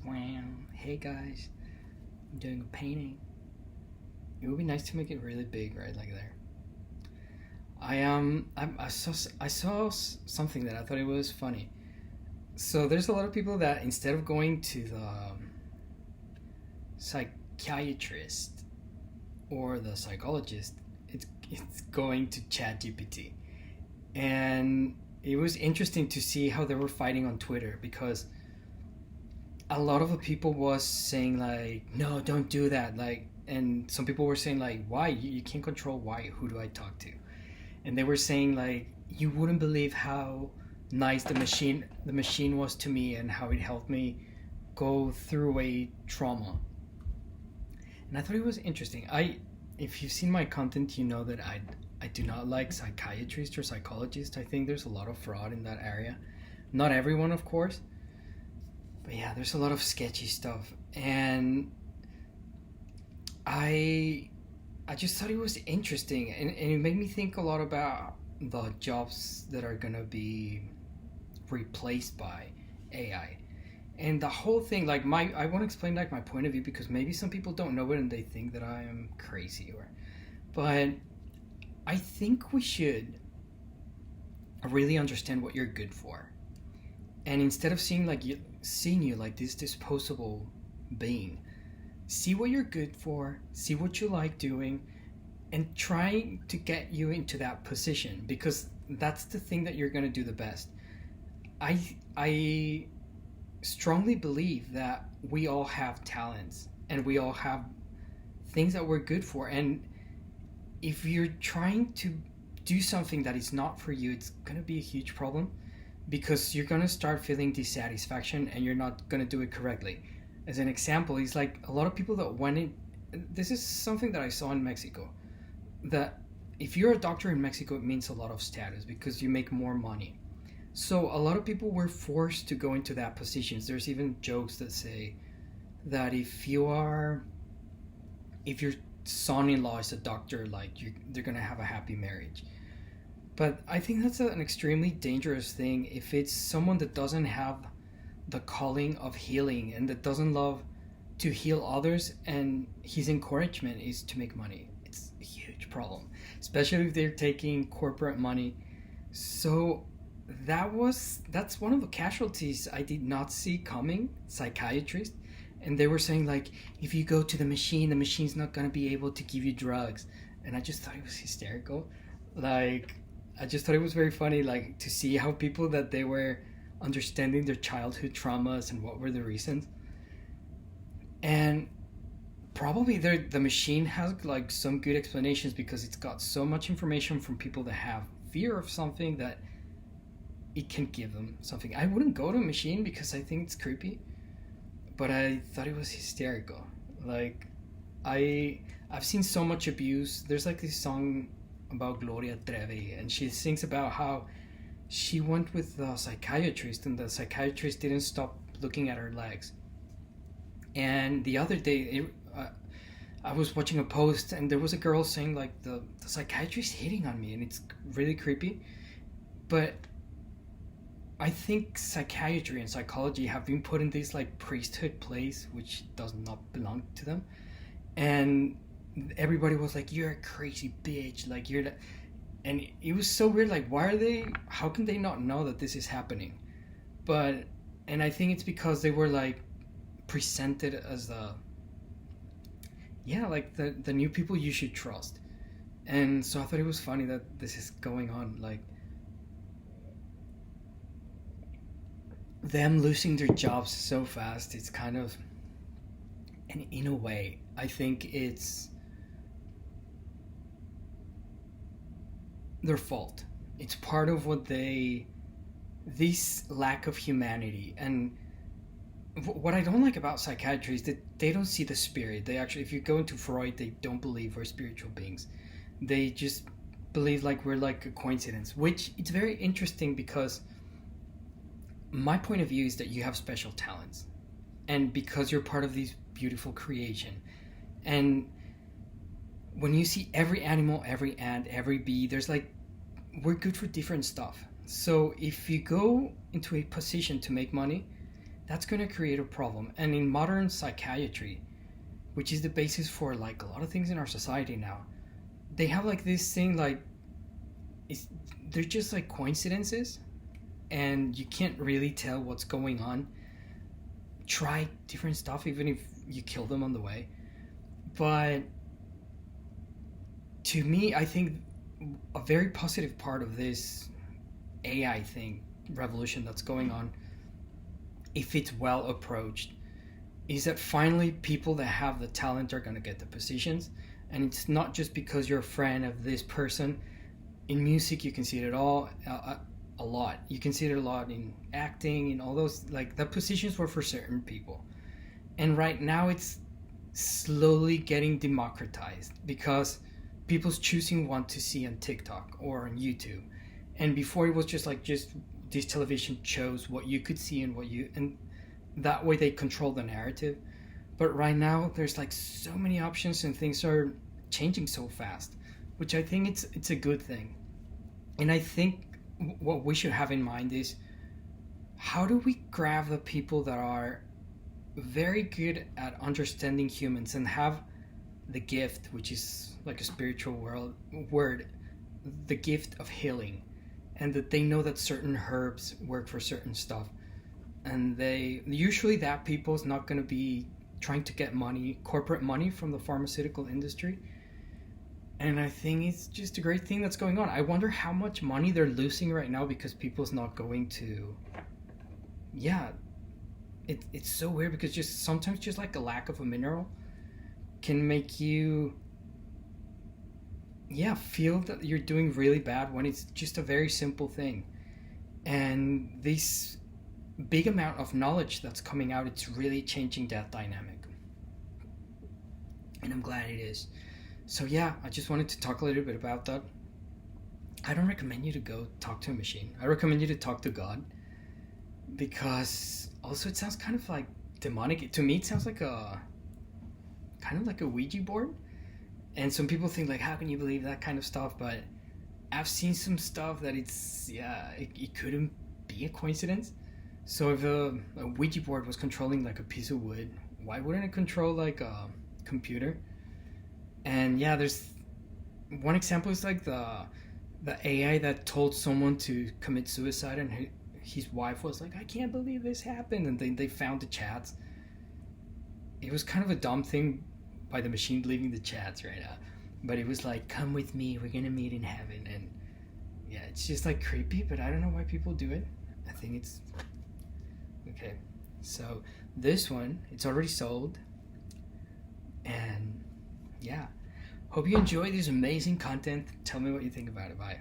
Wow. Hey guys, I'm doing a painting. It would be nice to make it really big, right, like there. I saw something that I thought it was funny. So there's a lot of people that instead of going to the psychiatrist or the psychologist, it's going to ChatGPT, and it was interesting to see how they were fighting on Twitter because a lot of the people was saying like, no, don't do that, like, and some people were saying like, why you can't control why who do I talk to, and they were saying like, you wouldn't believe how nice the machine was to me and how it helped me go through a trauma. And I thought it was interesting. I If you've seen my content, you know that I do not like psychiatrists or psychologists. I think there's a lot of fraud in that area. Not everyone, of course, but yeah, there's a lot of sketchy stuff. And I I just thought it was interesting, and it made me think a lot about the jobs that are gonna be replaced by AI. And the whole thing, like, my I want to explain like my point of view because maybe some people don't know it and they think that I am crazy, or but I think we should really understand what you're good for, and instead of seeing you like this disposable being, see what you're good for, see what you like doing, and try to get you into that position because that's the thing that you're going to do the best. I strongly believe that we all have talents and we all have things that we're good for, and if you're trying to do something that is not for you, it's going to be a huge problem because you're going to start feeling dissatisfaction and you're not going to do it correctly. As an example, it's like a lot of people that went in. This is something that I saw in Mexico, that if you're a doctor in Mexico, it means a lot of status because you make more money. So a lot of people were forced to go into that positions. There's even jokes that say that if your son-in-law is a doctor, like they're gonna have a happy marriage. But I think that's an extremely dangerous thing if it's someone that doesn't have the calling of healing and that doesn't love to heal others, and his encouragement is to make money. It's a huge problem, especially if they're taking corporate money. So that's one of the casualties I did not see coming, psychiatrists. And they were saying like, if you go to the machine's not going to be able to give you drugs. And I just thought it was hysterical. Like, I just thought it was very funny, like, to see how people that they were understanding their childhood traumas and what were the reasons. And probably the machine has like some good explanations because it's got so much information from people that have fear of something that it can give them something. I wouldn't go to a machine because I think it's creepy, but I thought it was hysterical. Like, I I've seen so much abuse. There's like this song about Gloria Trevi, and she sings about how she went with the psychiatrist, and the psychiatrist didn't stop looking at her legs. And the other day, I was watching a post, and there was a girl saying like the psychiatrist hitting on me, and it's really creepy. But I think psychiatry and psychology have been put in this like priesthood place, which does not belong to them, and everybody was like, "You're a crazy bitch," like and it was so weird. Like, why are they? How can they not know that this is happening? But and I think it's because they were like presented as the like the new people you should trust, and so I thought it was funny that this is going on, like them losing their jobs so fast. It's kind of, and in a way I think it's their fault. It's part of what they this lack of humanity. And what I don't like about psychiatry is that they don't see the spirit. They actually, if you go into Freud, they don't believe we're spiritual beings. They just believe like we're like a coincidence, which it's very interesting because my point of view is that you have special talents, and because you're part of this beautiful creation. And when you see every animal, every ant, every bee, there's like, we're good for different stuff. So if you go into a position to make money, that's going to create a problem. And in modern psychiatry, which is the basis for like a lot of things in our society now, they have like this thing like it's, they're just like coincidences, and you can't really tell what's going on. Try different stuff even if you kill them on the way. But to me, I think a very positive part of this AI thing revolution that's going on, if it's well approached, is that finally people that have the talent are going to get the positions. And it's not just because you're a friend of this person. In music, you can see it all a lot. You can see it a lot in acting, in all those, like the positions were for certain people. And right now it's slowly getting democratized because people's choosing what to see on TikTok or on YouTube. And before it was just this television chose what you could see and what you, and that way they control the narrative. But right now there's like so many options and things are changing so fast, which I think it's a good thing. And I think what we should have in mind is, how do we grab the people that are very good at understanding humans and have the gift, which is like a spiritual word, the gift of healing, and that they know that certain herbs work for certain stuff, and they usually, that people's not going to be trying to get money, corporate money from the pharmaceutical industry. And I think it's just a great thing that's going on. I wonder how much money they're losing right now because people's not going to, yeah, it's so weird because just sometimes just like a lack of a mineral can make you, yeah, feel that you're doing really bad when it's just a very simple thing. And this big amount of knowledge that's coming out, it's really changing that dynamic. And I'm glad it is. So yeah, I just wanted to talk a little bit about that. I don't recommend you to go talk to a machine. I recommend you to talk to God, because also it sounds kind of like demonic. To me, it sounds like a kind of like a Ouija board. And some people think like, how can you believe that kind of stuff? But I've seen some stuff that it's, yeah, it couldn't be a coincidence. So if a Ouija board was controlling like a piece of wood, why wouldn't it control like a computer? And yeah, there's one example is like the AI that told someone to commit suicide, and his wife was like, I can't believe this happened, and then they found the chats. It was kind of a dumb thing by the machine leaving the chats right now, but it was like, come with me, we're gonna meet in heaven. And yeah, it's just like creepy, but I don't know why people do it. I think it's okay. So this one, it's already sold, and yeah, hope you enjoy this amazing content. Tell me what you think about it. Bye.